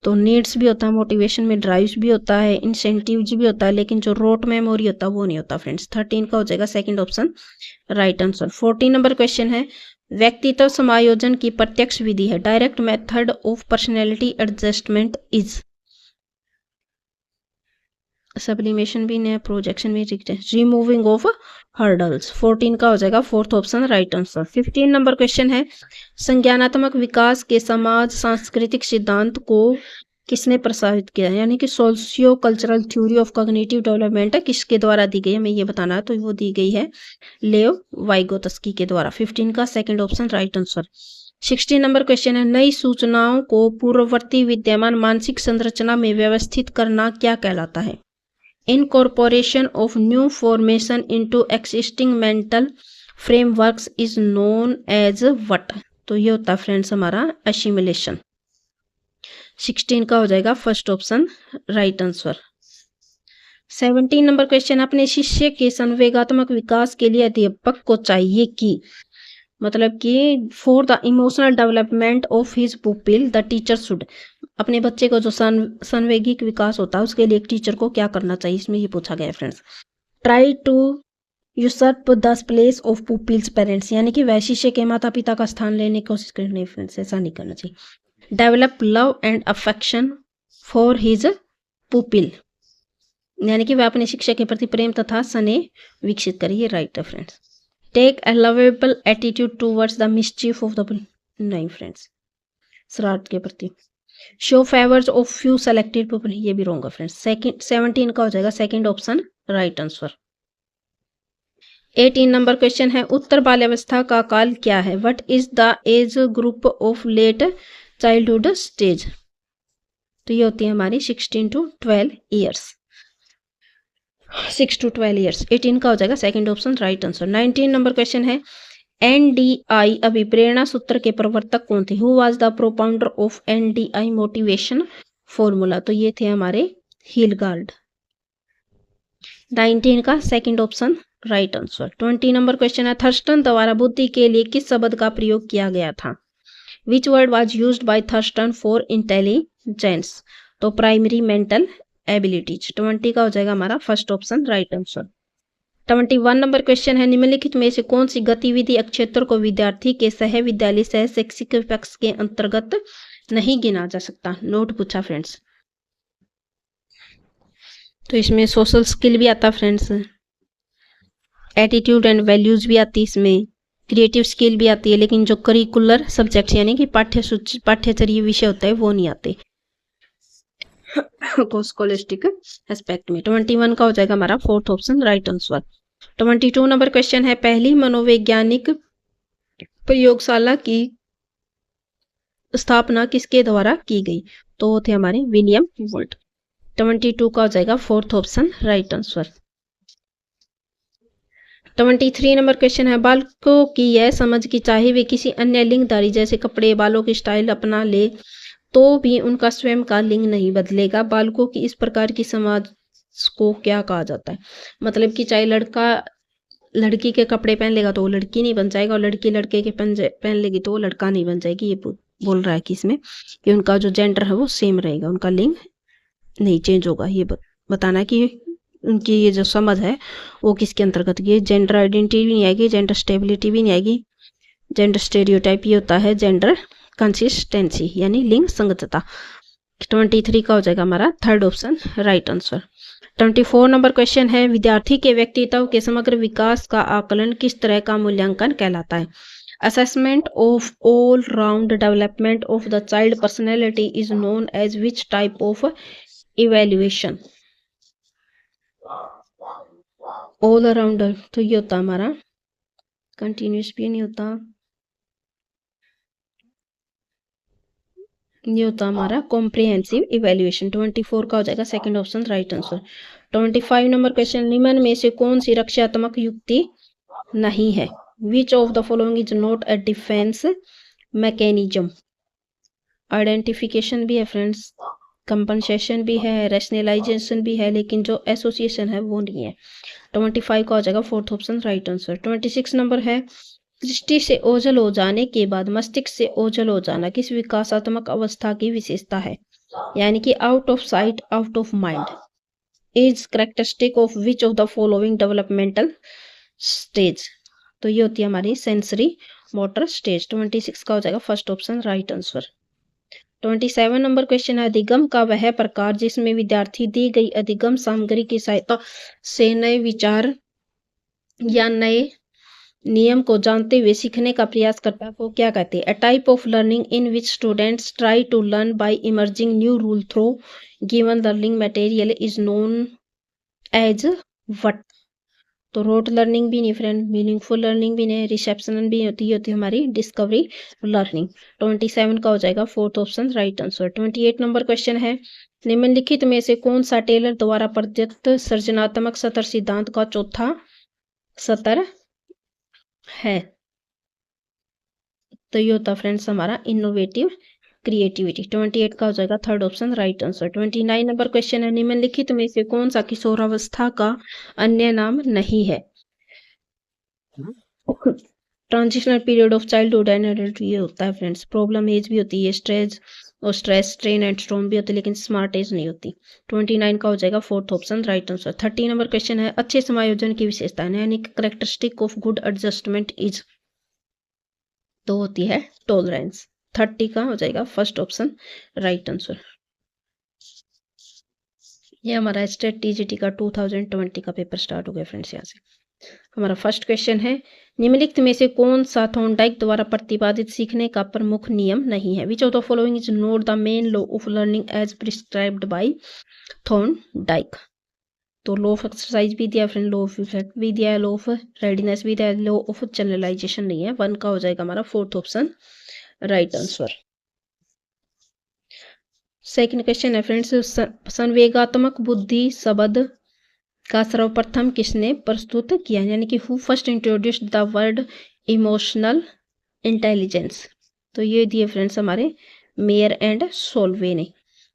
[SPEAKER 1] तो नीड्स भी होता है मोटिवेशन में, ड्राइव्स भी होता है, इंसेंटिव्स भी होता है, लेकिन जो रोट मेमोरी होता है वो नहीं होता फ्रेंड्स। 13 का हो जाएगा second option right answer. 14 number question है, व्यक्तित्व समायोजन की प्रत्यक्ष विधि है। Direct method of personality adjustment is? Sublimation भी नहीं है, प्रोजेक्शन भी, रिमूविंग ऑफ हर्डल्स। 14 का हो जाएगा fourth option right answer. 15 number question है, संज्ञानात्मक विकास के समाज सांस्कृतिक सिद्धांत को किसने प्रस्तावित किया? यानी कि socio cultural theory of cognitive development किसके द्वारा दी गई है, हमें ये बताना है। तो वो दी गई है लेव वाइगोत्स्की के द्वारा। 15 का second option right answer. 16 number question है, नई सूचनाओं को पूर्ववर्ती विद्यमान मानसिक संरचना में व्यवस्थित करना क्या कहलाता है? Incorporation of new formation into existing mental frameworks is known as what? तो ये होता है फ्रेंड्स हमारा assimilation। 16 का हो जाएगा first option right answer. 17 number question, अपने शिष्य के संवेगात्मक विकास के लिए अध्यापक को चाहिए कि, मतलब कि for the emotional development of his pupil the teacher should, अपने बच्चे को जो संवेगिक विकास होता है उसके लिए एक टीचर को क्या करना चाहिए, इसमें ये पूछा गया है friends. Try to usurp the place of pupils parents, यानी कि वह शिष्य के माता पिता का स्थान लेने की कोशिश करनी, फ्रेंड्स ऐसा नहीं करना चाहिए। Develop love and affection for his pupil, यानी कि वह अपने शिक्षक के प्रति प्रेम तथा स्नेह विकसित करिए, राइट है friends. Take a lovable attitude towards the mischief of the, नहीं फ्रेंड्स, शरारत के प्रति। Show favours of few selected people, ये भी रॉन्ग है फ्रेंड्स। 17 का हो जाएगा second option right answer. 18 number question है, उत्तर बाल्यावस्था का काल क्या है? What is the age group of late childhood stage? तो ये होती है हमारी 16 to 12 ईयर्स, 6 to 12 ईयर्स। 18 का हो जाएगा second option right answer. 19 number question है, एनडीआई अभिप्रेरणा सूत्र के प्रवर्तक कौन थे? Who was the propounder of NDI motivation formula? तो ये थे हमारे हिलगार्ड। 19 का second option right answer. 20 number question है, थर्स्टन द्वारा बुद्धि के लिए किस शब्द का प्रयोग किया गया था? Which word was used by Thurston for intelligence? तो प्राइमरी मेंटल एबिलिटीज। 20 का हो जाएगा हमारा first option right answer. 21 number question है, निम्नलिखित में से कौन सी गतिविधि क्षेत्र को विद्यार्थी के सह विद्यालय सह शैक्षिक पक्ष के अंतर्गत नहीं गिना जा सकता? नोट पूछा फ्रेंड्स। तो इसमें सोशल स्किल भी आता फ्रेंड्स, एटीट्यूड एंड वैल्यूज भी आती, इसमें क्रिएटिव स्किल भी आती है, लेकिन जो करिकुलर सब्जेक्ट यानी कि पाठ्यचर्या विषय होता है वो नहीं आते स्कॉलस्टिक एस्पेक्ट में। 21 का हो जाएगा हमारा fourth option right answer. 22 number question है, पहली मनोवैज्ञानिक प्रयोगशाला की स्थापना किसके द्वारा की गई? तो वो थे हमारे विलियम वोल्ट। 22 का हो जाएगा fourth option right answer. 23 number question है, बालकों की यह समझ कि चाहे वे किसी अन्य लिंगधारी जैसे कपड़े बालों की स्टाइल अपना ले तो भी उनका स्वयं का लिंग नहीं बदलेगा। बालकों की इस प्रकार की समाज को क्या कहा जाता है? मतलब कि चाहे लड़का लड़की के कपड़े पहन लेगा तो वो लड़की नहीं बन जाएगा, और लड़की लड़के के पहन लेगी तो वो लड़का नहीं बन जाएगी। ये बोल रहा है कि इसमें कि उनका जो जेंडर है वो सेम रहेगा, उनका लिंग नहीं चेंज होगा। ये बताना है कि उनकी ये जो समझ है वो किसके अंतर्गत, ये जेंडर आइडेंटिटी भी नहीं आएगी, जेंडर स्टेबिलिटी भी नहीं आएगी, जेंडर स्टेरियोटाइप ये होता है जेंडर कंसिस्टेंसी यानी लिंग संगतता। 23 का हो जाएगा हमारा third option right answer. 24 number question है, विद्यार्थी के व्यक्तित्व के समग्र विकास का आकलन किस तरह का मूल्यांकन कहलाता है? Assessment of all round development of the child personality is known as which type of evaluation? All arounder, तो ये होता हमारा कंटिन्यूस भी नहीं होता, ये होता हमारा कॉम्प्रिहेंसिव इवेल्युएशन। 24 का हो जाएगा second option right answer. 25 number question, निम्न में से कौन सी रक्षात्मक युक्ति नहीं है? Which of the following is not a defence mechanism? Identification भी है फ्रेंड्स, कंपनसेशन भी है, रैशनलाइजेशन भी है, लेकिन जो एसोसिएशन है वो नहीं है। 25 का हो जाएगा fourth option right answer. 26 number है, दृष्टि से ओझल हो जाने के बाद मस्तिष्क से ओझल हो जाना किस विकासात्मक अवस्था की विशेषता है? यानी कि out of sight out of mind is characteristic of which of the following developmental stage? तो ये होती है हमारी सेंसरी मोटर स्टेज। 26 का हो जाएगा first option right answer. 27 number question है, अधिगम का वह प्रकार जिसमें विद्यार्थी दी गई अधिगम सामग्री की सहायता से नए विचार या नए नियम को जानते हुए सीखने का प्रयास करता है, वो क्या कहते हैं? A type of learning in which students try to learn by emerging new rule through given learning material is known as what? तो रोट लर्निंग भी नहीं फ्रेंड, मीनिंगफुल लर्निंग भी नहीं, रिसेप्शन भी होती है हमारी डिस्कवरी लर्निंग। 27 का हो जाएगा fourth option right answer. 28 number question है, निम्नलिखित में से कौन सा टेलर द्वारा प्रदत्त सृजनात्मक सत्र सिद्धांत का चौथा सत्र है? तो ये होता फ्रेंड्स हमारा इनोवेटिव क्रिएटिविटी। 28 का हो जाएगा third option right answer. 29 number question है, निम्नलिखित में से कौन सा किशोरावस्था का अन्य नाम नहीं है? Transitional period of childhood and adult ये होता है फ्रेंड्स। प्रॉब्लम एज भी होती है, स्ट्रेस और स्ट्रेस, स्ट्रेन एंड स्ट्रॉम भी होती है, लेकिन स्मार्ट एज नहीं होती। 29 का हो जाएगा fourth option right answer. 30 number question है, अच्छे समायोजन की विशेषता यानी characteristic of good adjustment is, तो होती है टॉलरेंस। 30 का हो जाएगा फर्स्ट ऑप्शन राइट आंसर। ये हमारा स्टेट टीजीटी का 2020 का पेपर स्टार्ट हो गया फ्रेंड्स। यहाँ से हमारा फर्स्ट क्वेश्चन है, निम्नलिखित में से कौन सा थॉर्नडाइक द्वारा प्रतिपादित सीखने का प्रमुख नियम नहीं है? Which of the following is not the main law of learning as prescribed by Thorndike? तो लॉ ऑफ एक्सरसाइज भी दिया फ्रेंड, लॉ ऑफ इफेक्ट भी दिया है, लॉ ऑफ रेडिनेस भी दिया है, लॉ ऑफ जनरलाइजेशन नहीं है। 1 का हो जाएगा हमारा fourth option right answer. Second question है फ्रेंड्स, संवेगात्मक बुद्धि शब्द का सर्वप्रथम किसने प्रस्तुत किया? यानी कि who first introduced the word emotional intelligence? तो ये दिए फ्रेंड्स हमारे मेयर एंड सोल्वे ने।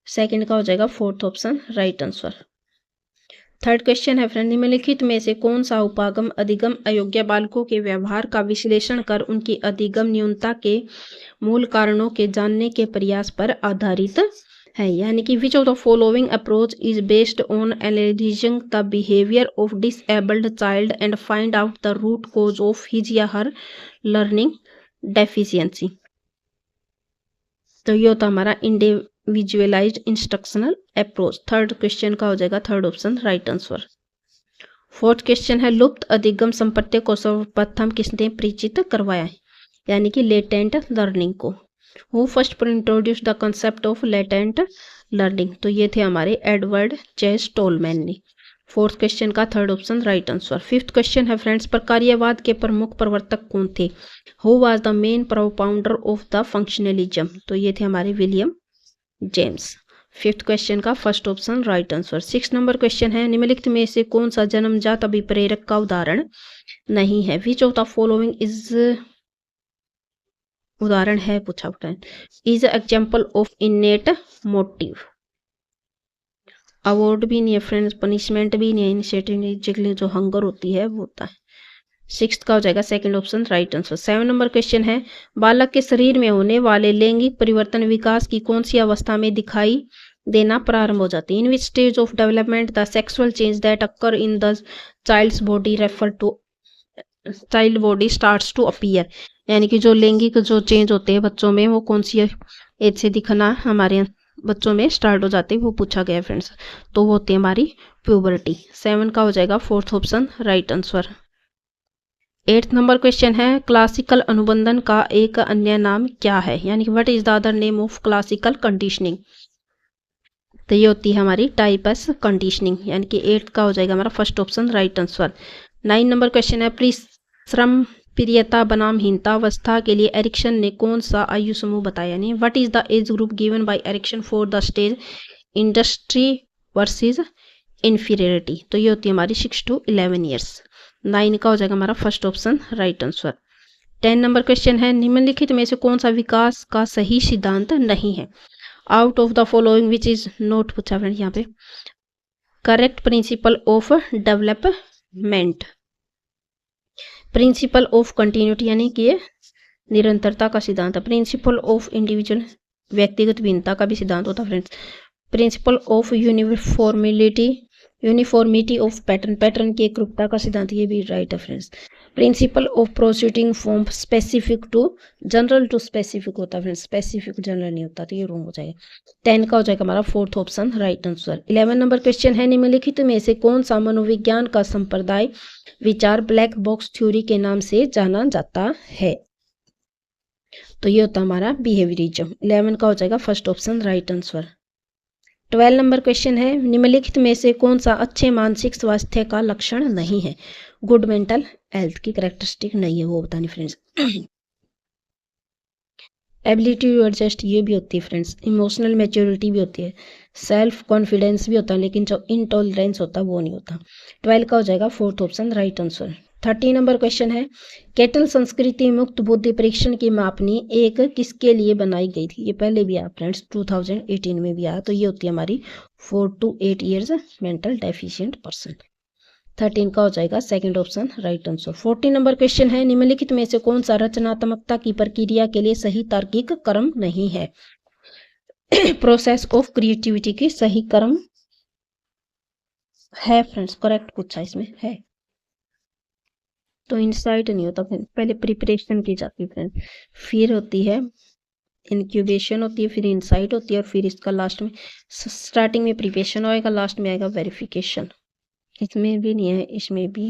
[SPEAKER 1] सेकंड का हो जाएगा fourth option right answer. Third question है फ्रेंड, निम्नलिखित में से कौन सा उपागम अधिगम अयोग्य बालकों के व्यवहार का विश्लेषण कर उनकी अधिगम न्यूनता के मूल कारणों के जानने के प्रयास पर आधारित है? यानी कि which of the following approach is based on analysing the behaviour of disabled child and find out the root cause of his या हर लर्निंग डेफिशिएंसी? तो ये होता हमारा individualised instructional approach. Third question का हो जाएगा third option right answer. Fourth question है, लुप्त अधिगम संपत्ति को सर्वप्रथम किसने परिचित करवाया है? यानी कि लेटेंट लर्निंग को। Who first introduce the concept of latent learning? तो ये थे हमारे एडवर्ड जे स्टोलमैन ने। फोर्थ क्वेश्चन का third option right answer. Fifth question है फ्रेंड्स, प्रकार्यवाद के प्रमुख प्रवर्तक कौन थे? Who was the main propounder of the functionalism? तो ये थे हमारे विलियम जेम्स। फिफ्थ क्वेश्चन का first option right answer. 6 number question है, निम्नलिखित में से कौन सा जन्मजात अभिप्रेरक का उदाहरण नहीं है? Which of the following is, उदाहरण है पूछा है, is example of इनेट motive? Award भी नहीं है फ्रेंड्स, पनिशमेंट भी नहीं है, इनिशिएटिव जो हंगर होती है वो होता है। 6th का हो जाएगा second option right answer. 7 number question है, बालक के शरीर में होने वाले लैंगिक परिवर्तन विकास की कौन सी अवस्था में दिखाई देना प्रारंभ हो जाती है? In which stage of development the sexual change that occur in the child's body refer to child body starts to appear? यानी कि जो लैंगिक जो चेंज होते हैं बच्चों में वो कौन सी एज से दिखना हमारे बच्चों में स्टार्ट हो जाते हैं, वो पूछा गया है फ्रेंड्स। तो वो होती है हमारी प्यूबर्टी। 7 का हो जाएगा fourth option right answer. 8th number question है, क्लासिकल अनुबंधन का एक अन्य नाम क्या है? यानी कि what is the other name of classical conditioning? तो ये होती है हमारी टाइपस कंडीशनिंग। यानी कि 8th का हो जाएगा हमारा first option right answer. 9 number question है, परिश्रम प्रियता बनामहीनता अवस्था के लिए एरिक्सन ने कौन सा आयु समूह बताया? यानी what is the age group given by Erikson for the stage industry versus inferiority? तो ये होती है हमारी 6 to 11 ईयर्स। 9 का हो जाएगा हमारा first option right answer. 10 number question है, निम्नलिखित में से कौन सा विकास का सही सिद्धांत नहीं है? Out of the following which is not पूछा फ्रेंड यहाँ पे correct principle of development, principle of continuity यानी कि निरंतरता का सिद्धांत, प्रिंसिपल ऑफ इंडिविजुअल व्यक्तिगत भिन्नता का भी सिद्धांत होता है friends, principle of uniformity of pattern, pattern की एकरूपता का सिद्धांत, ये भी राइट है friends. Principle of proceeding from specific to general to specific होता है फ्रेंड्स, स्पेसिफिक जनरल नहीं होता, तो ये रॉन्ग हो जाएगा। 10 का हो जाएगा हमारा fourth option right answer. 11 number question है, निम्नलिखित में से कौन सा मनोविज्ञान का संप्रदाय विचार ब्लैक बॉक्स थ्योरी के नाम से जाना जाता है? तो ये होता हमारा बिहेवियरिज्म। 11 का हो जाएगा first option right answer. 12 number question है, निम्नलिखित में से कौन सा अच्छे मानसिक स्वास्थ्य का लक्षण नहीं है? गुड मेंटल हेल्थ की कैरेक्टरिस्टिक नहीं है, वो बतानी फ्रेंड्स। एबिलिटी टू एडजस्ट ये भी होती है फ्रेंड्स, इमोशनल मैच्योरिटी भी होती है, सेल्फ कॉन्फिडेंस भी होता है, लेकिन जो इनटॉलरेंस होता है वो नहीं होता। 12 का हो जाएगा fourth option right answer. 30 number question है, केटल संस्कृति मुक्त बुद्धि परीक्षण की मापनी एक किसके लिए बनाई गई थी? ये पहले भी आया फ्रेंड्स, 2018 में भी आया। तो ये होती है हमारी 4 to 8 years mental deficient person. 13 का हो जाएगा second option right answer. 14 number question है, निम्नलिखित में से कौन सा रचनात्मकता की प्रक्रिया के लिए सही तार्किक क्रम नहीं है? प्रोसेस ऑफ क्रिएटिविटी की सही क्रम है फ्रेंड्स, करेक्ट पूछा इसमें है। तो इंसाइट नहीं होता फ्रेंड्स, पहले प्रिपरेशन की जाती है फ्रेंड्स, फिर होती है इंक्यूबेशन होती है, फिर इंसाइट होती है, और फिर इसका लास्ट में, स्टार्टिंग में प्रिपरेशन होएगा, लास्ट में आएगा वेरिफिकेशन। इसमें भी नहीं है, इसमें भी,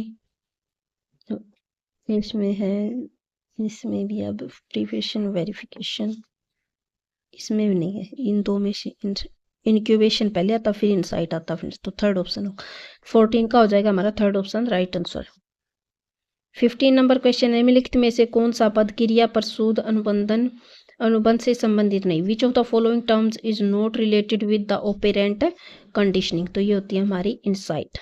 [SPEAKER 1] इसमें है, इसमें भी अब प्रिपरेशन वेरिफिकेशन, इसमें भी नहीं है। इन दो में से इंक्यूबेशन पहले आता, फिर इंसाइट आता फ्रेंड्स। तो थर्ड ऑप्शन हो, 14 का हो जाएगा हमारा third option right answer. 15 number question है, निम्नलिखित में से कौन सा पद क्रिया प्रसूद अनुबंध से संबंधित नहीं? विच of the following terms is not related with the operant conditioning? तो ये होती है हमारी इंसाइट।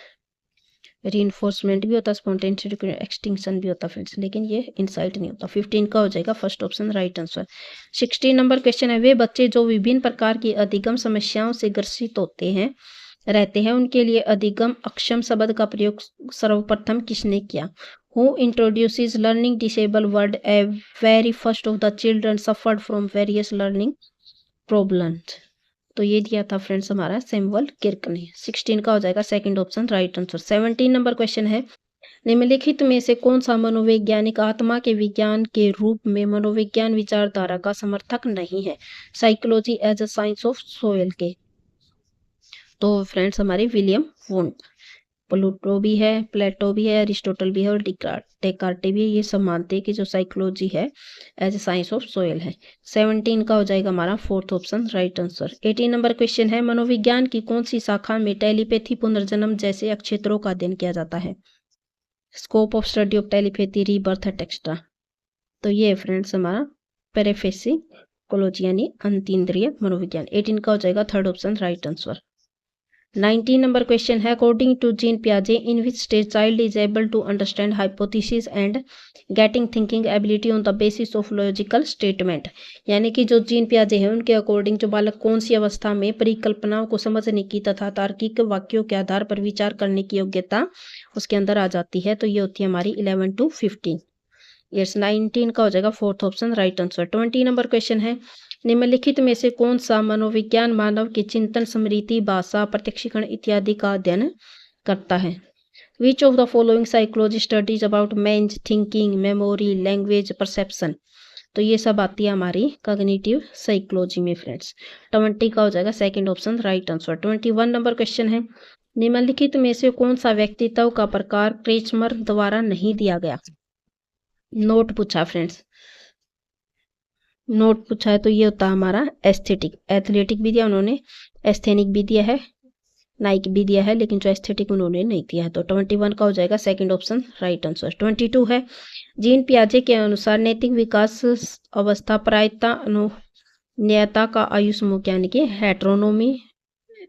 [SPEAKER 1] रीइंफोर्समेंट भी होता है, स्पॉन्टेनियस एक्सटिंक्शन भी होता है फ्रेंड्स, लेकिन ये इंसाइट नहीं होता। 15 का हो जाएगा first option right answer. 16 number question है, वे बच्चे जो विभिन्न प्रकार की अधिगम समस्याओं से ग्रसित रहते हैं उनके लिए अधिगम अक्षम शब्द का प्रयोग सर्वप्रथम किसने किया? Who introduces learning disabled word a very first of the children suffered from various learning problems? तो ये दिया था फ्रेंड्स हमारा सैमुअल किर्क ने। 16 का हो जाएगा second option right answer. 17 number question है, निम्नलिखित में से कौन सा मनोवैज्ञानिक आत्मा के विज्ञान के रूप में मनोविज्ञान विचारधारा का समर्थक नहीं है? Psychology as a science of soul के। तो फ्रेंड्स हमारे विलियम वुंट, प्लूटो भी है, प्लेटो भी है, अरिस्टोटल भी है, और डेकार्टे भी है। ये सब मानते हैं कि जो साइकोलॉजी है as a science of soul है। 17 का हो जाएगा हमारा fourth option right answer. 18 number question है, मनोविज्ञान की कौन सी शाखा में टेलीपैथी, पुनर्जन्म जैसे क्षेत्रों का अध्ययन किया जाता है? Scope of study of telepathy, rebirth extra. तो ये फ्रेंड्स हमारा पैराफिजिकोलॉजी यानी अंतीन्द्रिय मनोविज्ञान। 18 का हो जाएगा third option right answer. 19 number question है, अकॉर्डिंग टू जीन पियाजे in which stage child is able to understand hypothesis and getting thinking ability on the basis of logical statement? यानी कि जो जीन पियाजे हैं उनके अकॉर्डिंग जो बालक कौन सी अवस्था में परिकल्पनाओं को समझने की तथा तार्किक वाक्यों के आधार पर विचार करने की योग्यता उसके अंदर आ जाती है? तो ये होती है हमारी 11 to 15 ईयर्स। 19 का हो जाएगा fourth option right answer. 20 number question है, निम्नलिखित में से कौन सा मनोविज्ञान मानव के चिंतन, स्मृति, भाषा, प्रत्यक्षीकरण इत्यादि का अध्ययन करता है? Which of the following psychology studies about men's thinking, memory, language, perception? तो ये सब आती है हमारी कॉग्निटिव साइकोलॉजी में फ्रेंड्स। 20 का हो जाएगा second option right answer. 21 number question है, निम्नलिखित में से कौन सा व्यक्तित्व का प्रकार क्रेचमर द्वारा नहीं दिया गया? नोट पूछा फ्रेंड्स, नोट पूछा है। तो ये होता है हमारा एस्थेटिक। एथलेटिक भी दिया उन्होंने, एस्थेनिक भी दिया है, नाइक भी दिया है, लेकिन जो एस्थेटिक उन्होंने नहीं दिया है। तो 21 का हो जाएगा सेकंड ऑप्शन राइट आंसर। 22 है, जीन पियाजे के अनुसार नैतिक विकास अवस्था प्रायता अनुन्यता का आयु समूह यानी कि हेट्रोनोमी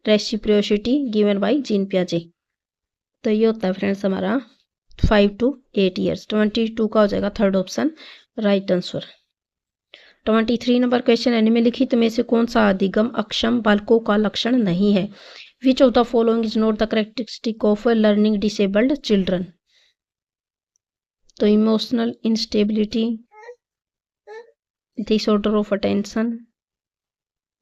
[SPEAKER 1] रेसिप्रोसिटी गिवन बाय जीन पियाजे। तो ये होता है फ्रेंड्स हमारा 5 to 8 ईयर्स। 22 का हो जाएगा third option right answer. 23 number question है, निम्नलिखित में से कौन सा अधिगम अक्षम बालकों का लक्षण नहीं है? Which of the following is not the characteristic of learning disabled children? तो emotional instability, disorder of attention,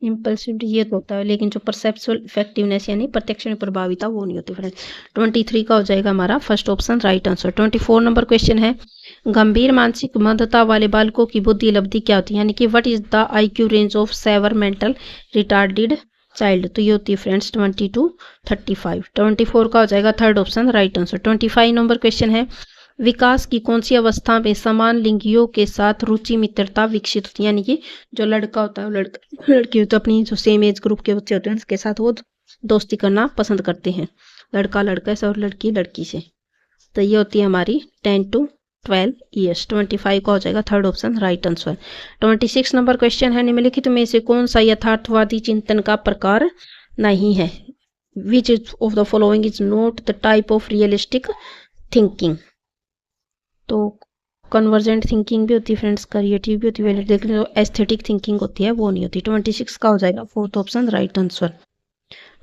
[SPEAKER 1] impulsivity ये तो होता है, लेकिन जो परसेप्चुअल इफेक्टिवनेस यानी प्रत्यक्ष प्रभाविता वो नहीं होती फ्रेंड्स। 23 का हो जाएगा हमारा first option right answer. 24 number question है, गंभीर मानसिक मंदता वाले बालकों की बुद्धि लब्धि क्या होती है? यानी कि what is the IQ range of severe mental retarded child? तो ये होती है फ्रेंड्स 20 to 35। 24 का हो जाएगा third option right answer. 25 number question है, विकास की कौन सी अवस्था में समान लिंगियों के साथ रुचि मित्रता विकसित होती है? यानी कि जो लड़का होता है लड़की होती है, अपनी जो सेम एज ग्रुप के बच्चे होते हैं उसके साथ वो दोस्ती करना पसंद करते हैं, लड़का लड़का से और लड़की लड़की से। तो ये होती है हमारी 10 to 12 ईयर्स। 25 का हो जाएगा third option right answer. 26 number question है, निम्नलिखित में से कौन सा यथार्थवादी चिंतन का प्रकार नहीं है? Which of the following is not the type of realistic thinking? तो कन्वर्जेंट थिंकिंग भी होती है फ्रेंड्स, क्रिएटिव भी होती है, लेकिन जो एस्थेटिक थिंकिंग होती है वो नहीं होती। 26 का हो जाएगा fourth option right answer.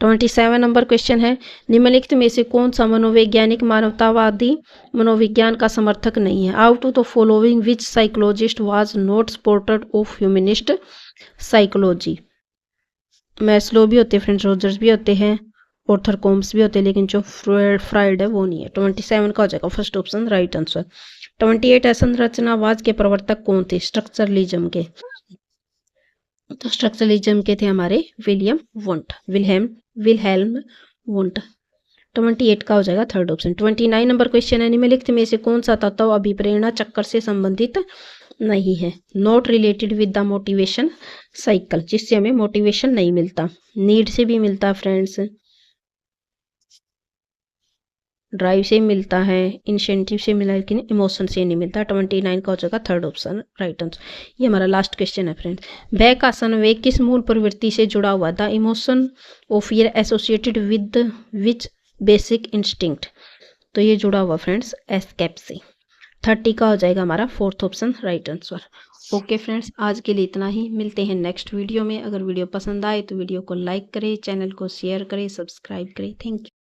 [SPEAKER 1] 27 number question है, निम्नलिखित में से कौन सा मनोवैज्ञानिक मानवतावादी मनोविज्ञान का समर्थक नहीं है? Out of the following which psychologist was not supported of humanist psychology? Maslow भी होते हैं फ्रेंड्स, रोजर्स भी होते हैं, ऑर्थर कॉम्स भी होते हैं, लेकिन जो फ्राइड है वो नहीं है। 27 का हो जाएगा फर्स्ट ऑप्शन राइट आंसर। 28 है, संरचनावाद के प्रवर्तक कौन थे? स्ट्रक्चरलिज्म के। तो स्ट्रक्चरलिज्म के थे हमारे विलहेल्म वुंट। 28 का हो जाएगा थर्ड ऑप्शन। 29 नंबर क्वेश्चन है, निम्नलिखित में से कौन सा तत्व अभिप्रेरणा चक्कर से संबंधित नहीं है? Not related with the motivation cycle, जिससे हमें मोटिवेशन नहीं मिलता। नीड से भी मिलता फ्रेंड्स, ड्राइव से मिलता है, इंसेंटिव से मिला, लेकिन इमोशन से नहीं मिलता। 29 का हो जाएगा थर्ड ऑप्शन राइट आंसर। ये हमारा लास्ट क्वेश्चन है फ्रेंड्स। भय का संवेग किस मूल प्रवृत्ति से जुड़ा हुआ था? Emotion of fear associated with which basic instinct? तो ये जुड़ा हुआ फ्रेंड्स एस्केप से। 30 का हो जाएगा हमारा fourth option right answer. Okay friends, आज के लिए इतना ही, मिलते हैं नेक्स्ट वीडियो में। अगर वीडियो पसंद आए तो वीडियो को लाइक करें, चैनल को शेयर करें, सब्सक्राइब करें। Thank you.